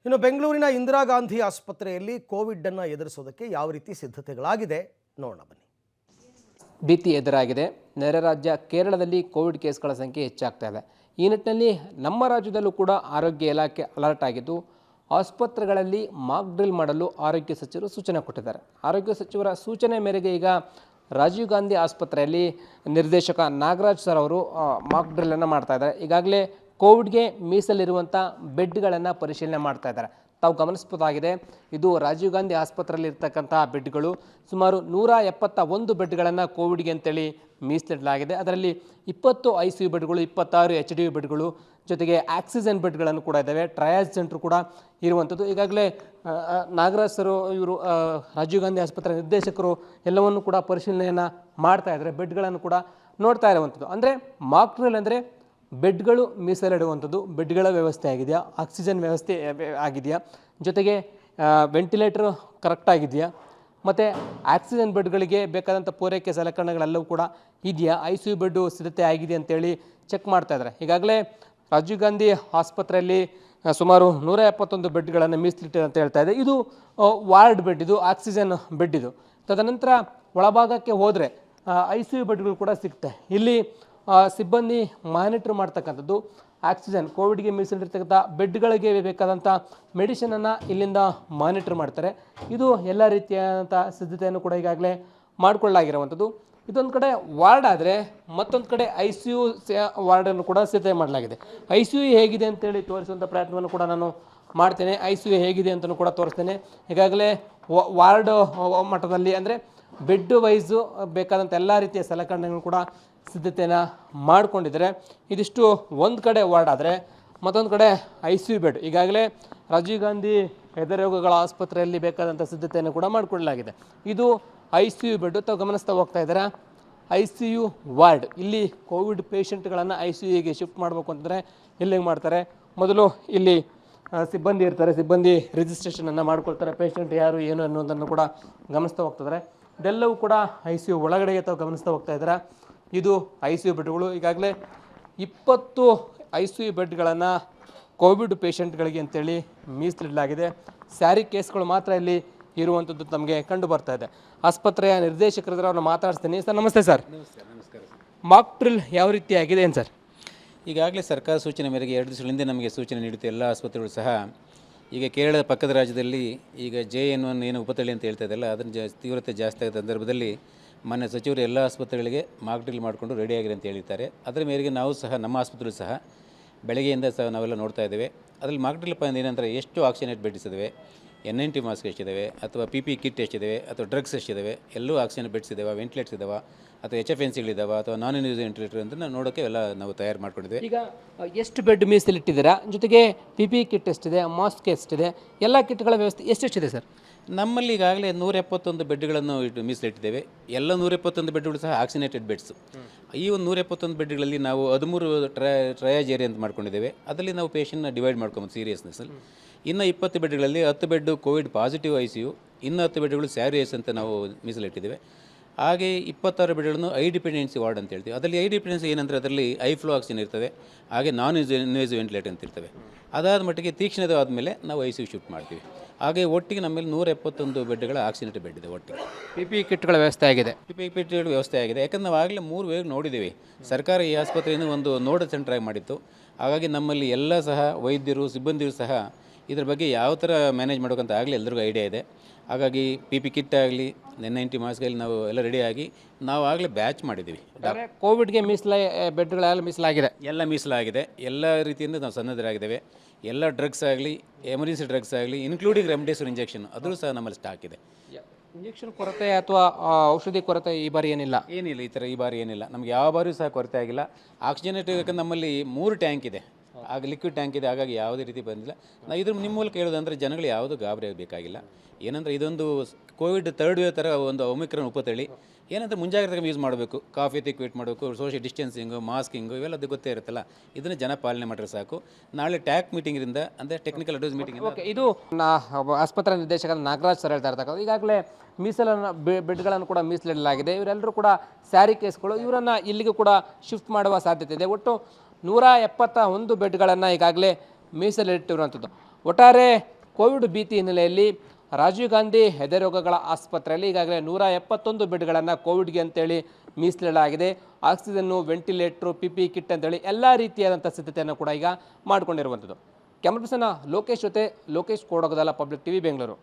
ಇನ್ನು ಬೆಂಗಳೂರಿನ ಇಂದಿರಾ ಗಾಂಧಿ ಆಸ್ಪತ್ರೆಯಲ್ಲಿ ಕೋವಿಡ್ ಅನ್ನು ಎದುರಿಸೋದಕ್ಕೆ ಯಾವ ರೀತಿ ಸಿದ್ಧತೆಗಳಾಗಿದೆ ನೋಡೋಣ ಬನ್ನಿ. ಭೀತಿ ಎದುರಾಗಿದೆ. ನೆರೆ ರಾಜ್ಯ ಕೇರಳದಲ್ಲಿ ಕೋವಿಡ್ ಕೇಸ್ಗಳ ಸಂಖ್ಯೆ ಹೆಚ್ಚಾಗ್ತಾ ಇದೆ. ಈ ನಿಟ್ಟಿನಲ್ಲಿ ನಮ್ಮ ರಾಜ್ಯದಲ್ಲೂ ಕೂಡ ಆರೋಗ್ಯ ಇಲಾಖೆ ಅಲರ್ಟ್ ಆಗಿದ್ದು ಆಸ್ಪತ್ರೆಗಳಲ್ಲಿ ಮಾಕ್ ಡ್ರಿಲ್ ಮಾಡಲು ಆರೋಗ್ಯ ಸಚಿವರು ಸೂಚನೆ ಕೊಟ್ಟಿದ್ದಾರೆ. ಆರೋಗ್ಯ ಸಚಿವರ ಸೂಚನೆ ಮೇರೆಗೆ ಈಗ ರಾಜೀವ್ ಗಾಂಧಿ ಆಸ್ಪತ್ರೆಯಲ್ಲಿ ನಿರ್ದೇಶಕ ನಾಗರಾಜ್ ಸರ್ ಅವರು ಮಾಕ್ ಡ್ರಿಲ್ಲನ್ನು ಮಾಡ್ತಾ ಇದ್ದಾರೆ. ಈಗಾಗಲೇ ಕೋವಿಡ್ಗೆ ಮೀಸಲಿರುವಂಥ ಬೆಡ್ಗಳನ್ನು ಪರಿಶೀಲನೆ ಮಾಡ್ತಾ ಇದ್ದಾರೆ. ತಾವು ಗಮನಿಸಬಹುದಾಗಿದೆ, ಇದು ರಾಜೀವ್ ಗಾಂಧಿ ಆಸ್ಪತ್ರೆಯಲ್ಲಿ ಇರ್ತಕ್ಕಂಥ ಬೆಡ್ಗಳು. ಸುಮಾರು 171 ಬೆಡ್ಗಳನ್ನು ಕೋವಿಡ್ಗೆ ಅಂತೇಳಿ ಮೀಸಲಿಡಲಾಗಿದೆ. ಅದರಲ್ಲಿ 20 ICU ಬೆಡ್ಗಳು, 26 HDU ಬೆಡ್ಗಳು, ಜೊತೆಗೆ ಆಕ್ಸಿಜನ್ ಬೆಡ್ಗಳನ್ನು ಕೂಡ ಇದ್ದಾವೆ. ಟ್ರಯಾಜ್ ಸೆಂಟ್ರ್ ಕೂಡ ಇರುವಂಥದ್ದು. ಈಗಾಗಲೇ ನಾಗರಾಜ್ ಸರು ಇವರು ರಾಜೀವ್ ಗಾಂಧಿ ಆಸ್ಪತ್ರೆ ನಿರ್ದೇಶಕರು ಎಲ್ಲವನ್ನು ಕೂಡ ಪರಿಶೀಲನೆಯನ್ನು ಮಾಡ್ತಾ ಇದ್ದಾರೆ. ಬೆಡ್ಗಳನ್ನು ಕೂಡ ನೋಡ್ತಾ ಇರುವಂಥದ್ದು. ಅಂದರೆ ಮಾಕ್ ಡ್ರಿಲ್ ಅಂದರೆ ಬೆಡ್ಗಳು ಮೀಸಲಿಡುವಂಥದ್ದು, ಬೆಡ್ಗಳ ವ್ಯವಸ್ಥೆ ಆಗಿದೆಯಾ, ಆಕ್ಸಿಜನ್ ವ್ಯವಸ್ಥೆ ಆಗಿದೆಯಾ, ಜೊತೆಗೆ ವೆಂಟಿಲೇಟರ್ ಕರೆಕ್ಟ್ ಆಗಿದೆಯಾ, ಮತ್ತು ಆಕ್ಸಿಜನ್ ಬೆಡ್ಗಳಿಗೆ ಬೇಕಾದಂಥ ಪೂರೈಕೆ ಸಲಕರಣೆಗಳೆಲ್ಲವೂ ಕೂಡ ಇದೆಯಾ, ICU ಬೆಡ್ಡು ಸಿದ್ಧತೆ ಆಗಿದೆ ಅಂತೇಳಿ ಚೆಕ್ ಮಾಡ್ತಾ ಇದ್ದಾರೆ. ಈಗಾಗಲೇ ರಾಜೀವ್ ಗಾಂಧಿ ಆಸ್ಪತ್ರೆಯಲ್ಲಿ ಸುಮಾರು 171 ಬೆಡ್ಗಳನ್ನು ಮೀಸಲಿಟ್ಟಿದೆ ಅಂತ ಹೇಳ್ತಾ ಇದೆ. ಇದು ವಾರ್ಡ್ ಬೆಡ್, ಇದು ಆಕ್ಸಿಜನ್ ಬೆಡ್ ಇದು. ತದನಂತರ ಒಳಭಾಗಕ್ಕೆ ಹೋದರೆ ICU ಬೆಡ್ಗಳು ಕೂಡ ಸಿಗುತ್ತೆ. ಇಲ್ಲಿ ಸಿಬ್ಬಂದಿ ಮಾನಿಟ್ರ್ ಮಾಡ್ತಕ್ಕಂಥದ್ದು ಆಕ್ಸಿಜನ್, ಕೋವಿಡ್ಗೆ ಮೀಸಲಿರ್ತಕ್ಕಂಥ ಬೆಡ್ಗಳಿಗೆ ಬೇಕಾದಂಥ ಮೆಡಿಸಿನನ್ನು ಇಲ್ಲಿಂದ ಮಾನಿಟ್ರ್ ಮಾಡ್ತಾರೆ. ಇದು ಎಲ್ಲ ರೀತಿಯಾದಂಥ ಸಿದ್ಧತೆಯನ್ನು ಕೂಡ ಈಗಾಗಲೇ ಮಾಡಿಕೊಳ್ಳಲಾಗಿರುವಂಥದ್ದು. ಇದೊಂದು ಕಡೆ ವಾರ್ಡ್ ಆದರೆ ಮತ್ತೊಂದು ಕಡೆ ICU ವಾರ್ಡನ್ನು ಕೂಡ ಸಿದ್ಧತೆ ಮಾಡಲಾಗಿದೆ. ICU ಹೇಗಿದೆ ಅಂತೇಳಿ ತೋರಿಸುವಂಥ ಪ್ರಯತ್ನವನ್ನು ಕೂಡ ನಾನು ಮಾಡ್ತೇನೆ. ICU ಹೇಗಿದೆ ಅಂತಲೂ ಕೂಡ ತೋರಿಸ್ತೇನೆ. ಈಗಾಗಲೇ ವಾರ್ಡ್ ಮಟ್ಟದಲ್ಲಿ ಅಂದರೆ ಬೆಡ್ ವೈಸು ಬೇಕಾದಂಥ ಎಲ್ಲ ರೀತಿಯ ಸಲಕರಣೆಗಳು ಕೂಡ ಸಿದ್ಧತೆಯನ್ನು ಮಾಡಿಕೊಂಡಿದ್ದಾರೆ. ಇದಿಷ್ಟು ಒಂದು ಕಡೆ ವಾರ್ಡ್ ಆದರೆ ಮತ್ತೊಂದು ಕಡೆ ICU ಬೆಡ್. ಈಗಾಗಲೇ ರಾಜೀವ್ ಗಾಂಧಿ ಹೃದಯರೋಗಗಳ ಆಸ್ಪತ್ರೆಯಲ್ಲಿ ಬೇಕಾದಂಥ ಸಿದ್ಧತೆಯನ್ನು ಕೂಡ ಮಾಡಿಕೊಳ್ಳಲಾಗಿದೆ. ಇದು ICU ಬೆಡ್. ತಾವು ಗಮನಿಸ್ತಾ ಹೋಗ್ತಾ ಇದ್ದಾರೆ. ICU ವಾರ್ಡ್, ಇಲ್ಲಿ ಕೋವಿಡ್ ಪೇಷಂಟ್ಗಳನ್ನು ICUಗೆ ಶಿಫ್ಟ್ ಮಾಡಬೇಕು ಅಂತಂದರೆ ಎಲ್ಲಿಗೆ ಮಾಡ್ತಾರೆ, ಮೊದಲು ಇಲ್ಲಿ ಸಿಬ್ಬಂದಿ ಇರ್ತಾರೆ, ಸಿಬ್ಬಂದಿ ರಿಜಿಸ್ಟ್ರೇಷನನ್ನು ಮಾಡ್ಕೊಳ್ತಾರೆ. ಪೇಷಂಟ್ ಯಾರು ಏನು ಅನ್ನೋದನ್ನು ಕೂಡ ಗಮನಿಸ್ತಾ ಹೋಗ್ತಿದ್ದಾರೆ. ಇದೆಲ್ಲವೂ ಕೂಡ ICU ಒಳಗಡೆಗೆ ತಾವು ಗಮನಿಸ್ತಾ ಹೋಗ್ತಾ ಇದ್ದಾರೆ. ಇದು ICU ಬೆಡ್ಗಳು. ಈಗಾಗಲೇ 20 ICU ಬೆಡ್ಗಳನ್ನು ಕೋವಿಡ್ ಪೇಷಂಟ್ಗಳಿಗೆ ಅಂತೇಳಿ ಮೀಸಲಿಡಲಾಗಿದೆ. ಸ್ಯಾರಿ ಕೇಸ್ಗಳು ಮಾತ್ರ ಇಲ್ಲಿ ಇರುವಂಥದ್ದು ನಮಗೆ ಕಂಡು ಬರ್ತಾ ಇದೆ. ಆಸ್ಪತ್ರೆಯ ನಿರ್ದೇಶಕರಿದ್ರೆ ಅವ್ರನ್ನ ಮಾತಾಡ್ತೀನಿ. ಸರ್ ನಮಸ್ತೆ. ಸರ್ ನಮಸ್ಕಾರ. ಮಾಕ್ ಡ್ರಿಲ್ ಯಾವ ರೀತಿ ಆಗಿದೆ ಏನು ಸರ್? ಈಗಾಗಲೇ ಸರ್ಕಾರ ಸೂಚನೆ ಮೇರೆಗೆ 2 ದಿವಸಗಳ ಹಿಂದೆ ನಮಗೆ ಸೂಚನೆ ನೀಡುತ್ತೆ ಎಲ್ಲ ಆಸ್ಪತ್ರೆಗಳು ಸಹ. ಈಗ ಕೇರಳದ ಪಕ್ಕದ ರಾಜ್ಯದಲ್ಲಿ ಈಗ JN1 ಏನು ಉಪತಳಿ ಅಂತ ಹೇಳ್ತಾ ಇದೆಯಲ್ಲ, ಅದನ್ನು ತೀವ್ರತೆ ಜಾಸ್ತಿ ಆದ ಸಂದರ್ಭದಲ್ಲಿ ಮಾನ್ಯ ಸಚಿವರು ಎಲ್ಲ ಆಸ್ಪತ್ರೆಗಳಿಗೆ ಮಾಕ್ ಡ್ರಿಲ್ ಮಾಡಿಕೊಂಡು ರೆಡಿಯಾಗಿದೆ ಅಂತ ಹೇಳಿದ್ದಾರೆ. ಅದರ ಮೇರೆಗೆ ನಾವು ಸಹ ನಮ್ಮ ಆಸ್ಪತ್ರೆ ಸಹ ಬೆಳಗ್ಗೆಯಿಂದ ಸಹ ನಾವೆಲ್ಲ ನೋಡ್ತಾ ಇದ್ದೇವೆ. ಅದರಲ್ಲಿ ಮಾಕ್ ಡ್ರಿಲ್ ಏನಂದರೆ ಎಷ್ಟು ಆಕ್ಸಿಜನೇಟ್ ಬೆಡ್ಸ್ ಇದ್ದಾವೆ, N90 ಮಾಸ್ಕ್ ಎಷ್ಟಿದ್ದಾವೆ, ಅಥವಾ PP ಕಿಟ್ ಎಷ್ಟಿದ್ದಾವೆ, ಅಥವಾ ಡ್ರಗ್ಸ್ ಎಷ್ಟಿದ್ದಾವೆ, ಎಲ್ಲೂ ಆಕ್ಸಿಜನ್ ಬೆಡ್ಸ್ ಇದ್ದಾವೆ, ವೆಂಟಿಲೇಟರ್ಸ್ ಇದ್ದಾವೆ, ಅಥವಾ HFNCಗಳಿದ್ದಾವೆ, ಅಥವಾ ನಾನ್ ಯೂಸ್ ವೆಂಟಿಲೇಟರ್ ಅಂತ ನೋಡೋಕ್ಕೆ ಎಲ್ಲ ನಾವು ತಯಾರು ಮಾಡ್ಕೊಂಡಿದ್ದೇವೆ. ಈಗ ಎಷ್ಟು ಬೆಡ್ ಮೀಸಲಿಟ್ಟಿದ್ದೀರಾ, ಜೊತೆಗೆ PP ಕಿಟ್ ಎಷ್ಟಿದೆ, ಮಾಸ್ಕ್ ಎಷ್ಟಿದೆ, ಎಲ್ಲ ಕಿಟ್ಗಳ ವ್ಯವಸ್ಥೆ ಎಷ್ಟೆಷ್ಟಿದೆ ಸರ್? ನಮ್ಮಲ್ಲಿ ಈಗಾಗಲೇ 171 ಬೆಡ್ಗಳನ್ನು ಮೀಸಲಿಟ್ಟಿದ್ದೇವೆ. ಎಲ್ಲ 171 ಬೆಡ್ಗಳು ಸಹ ಆಕ್ಸಿನೇಟೆಡ್ ಬೆಡ್ಸ್. ಈ ಒಂದು 171 ಬೆಡ್ಗಳಲ್ಲಿ ನಾವು 13 ಟ್ರಯಾಜ್ ಏರಿಯಾ ಅಂತ ಮಾಡ್ಕೊಂಡಿದ್ದೇವೆ. ಅದರಲ್ಲಿ ನಾವು ಪೇಷಂಟ್ನ ಡಿವೈಡ್ ಮಾಡ್ಕೊಬೋದು ಸೀರಿಯಸ್ನೆಸ್ಸಲ್ಲಿ. ಇನ್ನು 20 ಬೆಡ್ಗಳಲ್ಲಿ 10 ಬೆಡ್ ಕೋವಿಡ್ ಪಾಸಿಟಿವ್ ICU, ಇನ್ನು 10 ಬೆಡ್ಗಳು ಸ್ಯಾರಿಯಸ್ ಅಂತ ನಾವು ಮೀಸಲಿಟ್ಟಿದ್ದೇವೆ. ಹಾಗೆ 26 ಬೆಡ್ಗಳನ್ನು ಐ ಡಿಪೆಂಡೆನ್ಸಿ ವಾರ್ಡ್ ಅಂತ ಹೇಳ್ತೀವಿ. ಅದರಲ್ಲಿ ಐ ಡಿಪೆಂಡೆನ್ಸಿ ಏನಂದರೆ ಅದರಲ್ಲಿ ಐ ಫ್ಲೋ ಆಕ್ಸಿಜನ್ ಇರ್ತವೆ, ಹಾಗೆ ನಾನ್ ಇನ್ವೇಸಿವ್ ವೆಂಟಿಲೇಟರ್ ಅಂತ ಇರ್ತವೆ. ಅದಾದ ಮಟ್ಟಿಗೆ ತೀಕ್ಷ್ಣತೆ ಆದಮೇಲೆ ನಾವು ICU ಶಿಫ್ಟ್ ಮಾಡ್ತೀವಿ. ಹಾಗೆ ಒಟ್ಟಿಗೆ ನಮ್ಮಲ್ಲಿ 171 ಬೆಡ್ಗಳ ಆಕ್ಸಿಜನೇಟೆಡ್ ಬೆಡ್ ಇದೆ. ಒಟ್ಟಿಗೆ PP ಕಿಟ್ಗಳ ವ್ಯವಸ್ಥೆ ಆಗಿದೆ. PP ಕಿಟ್ಗಳ ವ್ಯವಸ್ಥೆ ಆಗಿದೆ. ಯಾಕಂದರೆ ನಾವು ಆಗಲೇ 3 ವೇವ್ ನೋಡಿದ್ದೀವಿ. ಸರ್ಕಾರ ಈ ಆಸ್ಪತ್ರೆಯನ್ನು ಒಂದು ನೋಡಲ್ ಸೆಂಟರ್ ಆಗಿ ಮಾಡಿತ್ತು. ಹಾಗಾಗಿ ನಮ್ಮಲ್ಲಿ ಎಲ್ಲ ಸಹ ವೈದ್ಯರು, ಸಿಬ್ಬಂದಿರು ಸಹ ಇದ್ರ ಬಗ್ಗೆ ಯಾವ ಥರ ಮ್ಯಾನೇಜ್ ಮಾಡೋಕ್ಕಂತ ಆಗಲಿ ಎಲ್ರಿಗೂ ಐಡಿಯಾ ಇದೆ. ಹಾಗಾಗಿ PP ಕಿಟ್ ಆಗಲಿ, N90 ಮಾಸ್ಕಲ್ಲಿ ನಾವು ಎಲ್ಲ ರೆಡಿಯಾಗಿ ನಾವು ಆಗಲೇ ಬ್ಯಾಚ್ ಮಾಡಿದ್ದೀವಿ. ಕೋವಿಡ್ಗೆ ಬೆಡ್ಗಳೆಲ್ಲ ಮೀಸಲಾಗಿದೆ, ಎಲ್ಲ ಮೀಸಲಾಗಿದೆ. ಎಲ್ಲ ರೀತಿಯಿಂದ ನಾವು ಸನ್ನದ್ಧರಾಗಿದ್ದೇವೆ. ಎಲ್ಲ ಡ್ರಗ್ಸ್ ಆಗಲಿ, ಎಮರ್ಜೆನ್ಸಿ ಡ್ರಗ್ಸ್ ಆಗಲಿ, ಇನ್ಕ್ಲೂಡಿಂಗ್ ರೆಮ್ಡೆಸಿವಿರ್ ಇಂಜೆಕ್ಷನ್, ಅದೂ ಸಹ ನಮ್ಮಲ್ಲಿ ಸ್ಟಾಕ್ ಇದೆ. ಇಂಜೆಕ್ಷನ್ ಕೊರತೆ ಅಥವಾ ಔಷಧಿ ಕೊರತೆ ಈ ಬಾರಿ ಏನಿಲ್ಲ? ಈ ಥರ ಈ ಬಾರಿ ಏನಿಲ್ಲ. ನಮ್ಗೆ ಯಾವ ಬಾರಿಯೂ ಸಹ ಕೊರತೆ ಆಗಿಲ್ಲ. ಆಕ್ಸಿಜನೇಟರ್ ಯಾಕಂದ್ರೆ ನಮ್ಮಲ್ಲಿ 3 ಟ್ಯಾಂಕ್ ಇದೆ, ಆಗ ಲಿಕ್ವಿಡ್ ಟ್ಯಾಂಕ್ ಇದೆ. ಹಾಗಾಗಿ ಯಾವುದೇ ರೀತಿ ಬಂದಿಲ್ಲ. ನಾವು ಇದ್ರ ನಿಮ್ಮ ಮೂಲಕ ಹೇಳೋದಂದರೆ ಜನಗಳು ಯಾವುದೂ ಗಾಬರಿ ಆಗಬೇಕಾಗಿಲ್ಲ. ಏನಂದರೆ ಇದೊಂದು ಕೋವಿಡ್ 3rd ವೇವ್ ಥರ ಒಂದು ಒಮಿಕ್ರಾನ್ ಉಪತಳಿ. ಏನಂದರೆ ಮುಂಜಾಗ್ರತೆ ಯೂಸ್ ಮಾಡಬೇಕು, ಕಾಫಿ ವೇಟ್ ಮಾಡಬೇಕು, ಸೋಷಿಯಲ್ ಡಿಸ್ಟೆನ್ಸಿಂಗು, ಮಾಸ್ಕಿಂಗು ಇವೆಲ್ಲ ಅದು ಗೊತ್ತೇ ಇರುತ್ತಲ್ಲ. ಇದನ್ನು ಜನ ಪಾಲನೆ ಮಾಡಿದ್ರೆ ಸಾಕು. ನಾಳೆ ಟ್ಯಾಕ್ ಮೀಟಿಂಗಿಂದ ಅಂದರೆ ಟೆಕ್ನಿಕಲ್ ಅಡ್ವೈಸ್ ಮೀಟಿಂಗ್. ಓಕೆ, ಇದು ಆಸ್ಪತ್ರೆ ನಿರ್ದೇಶಕ ನಾಗರಾಜ್ ಸರ್ ಹೇಳ್ತಾ ಇರ್ತಕ್ಕಂಥ. ಈಗಾಗಲೇ ಮೀಸಲನ್ನು ಬೆಡ್ಗಳನ್ನು ಕೂಡ ಮೀಸಲಿಡಲಾಗಿದೆ. ಇವರೆಲ್ಲರೂ ಕೂಡ ಸ್ಯಾರಿ ಕೇಸ್ಗಳು, ಇವರನ್ನು ಇಲ್ಲಿಗೂ ಕೂಡ ಶಿಫ್ಟ್ ಮಾಡುವ ಸಾಧ್ಯತೆ ಇದೆ. ಒಟ್ಟು 171 ಬೆಡ್ಗಳನ್ನು ಈಗಾಗಲೇ ಮೀಸಲಿಟ್ಟಿರುವಂಥದ್ದು. ಒಟ್ಟಾರೆ ಕೋವಿಡ್ ಭೀತಿ ಹಿನ್ನೆಲೆಯಲ್ಲಿ ರಾಜೀವ್ ಗಾಂಧಿ ಎದೆರೋಗಗಳ ಆಸ್ಪತ್ರೆಯಲ್ಲಿ ಈಗಾಗಲೇ 171 ಬೆಡ್ಗಳನ್ನು ಕೋವಿಡ್ಗೆ ಅಂತೇಳಿ ಮೀಸಲಿಡಲಾಗಿದೆ. ಆಕ್ಸಿಜನ್ನು, ವೆಂಟಿಲೇಟ್ರು, PPE ಕಿಟ್ ಅಂತೇಳಿ ಎಲ್ಲ ರೀತಿಯಾದಂಥ ಸಿದ್ಧತೆಯನ್ನು ಕೂಡ ಈಗ ಮಾಡಿಕೊಂಡಿರುವಂಥದ್ದು. ಕ್ಯಾಮ್ರಾ ಪರ್ಸನ್ ಲೋಕೇಶ್ ಜೊತೆ ಲೋಕೇಶ್ ಕೋಡಗದಲ್ಲ, ಪಬ್ಲಿಕ್ ಟಿವಿ, ಬೆಂಗಳೂರು.